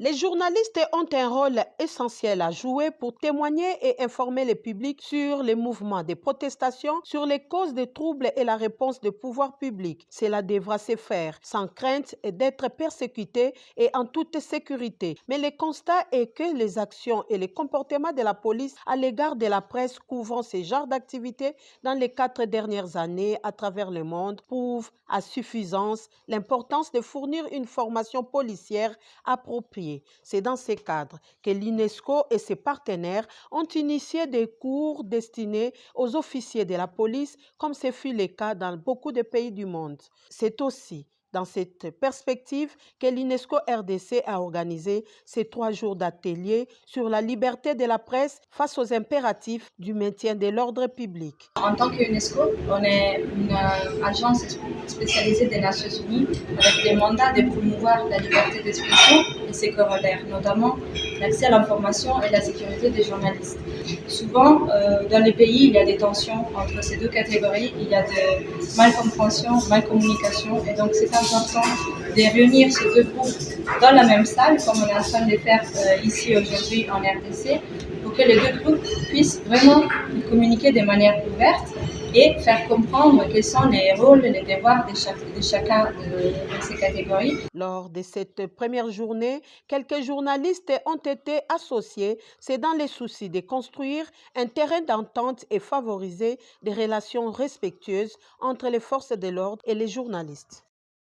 Les journalistes ont un rôle essentiel à jouer pour témoigner et informer le public sur les mouvements de protestation, sur les causes des troubles et la réponse des pouvoirs publics. Cela devra se faire sans crainte d'être persécuté et en toute sécurité. Mais le constat est que les actions et les comportements de la police à l'égard de la presse couvrant ce genre d'activités dans les 4 dernières années à travers le monde prouvent à suffisance l'importance de fournir une formation policière appropriée. C'est dans ce cadre que l'UNESCO et ses partenaires ont initié des cours destinés aux officiers de la police, comme ce fut le cas dans beaucoup de pays du monde. C'est aussi dans cette perspective que l'UNESCO RDC a organisé ces 3 jours d'atelier sur la liberté de la presse face aux impératifs du maintien de l'ordre public. En tant qu'UNESCO, on est une agence spécialisée des Nations Unies avec des mandats de promouvoir la liberté d'expression et ses corollaires, notamment l'accès à l'information et la sécurité des journalistes. Souvent, dans les pays, il y a des tensions entre ces 2 catégories, il y a de malcompréhension, malcommunication, et donc c'est important de réunir ces 2 groupes dans la même salle, comme on est en train de le faire ici aujourd'hui en RDC, pour que les 2 groupes puissent vraiment communiquer de manière ouverte et faire comprendre quels sont les rôles et les devoirs de chacun de ces catégories. Lors de cette première journée, quelques journalistes ont été associés. C'est dans le souci de construire un terrain d'entente et favoriser des relations respectueuses entre les forces de l'ordre et les journalistes.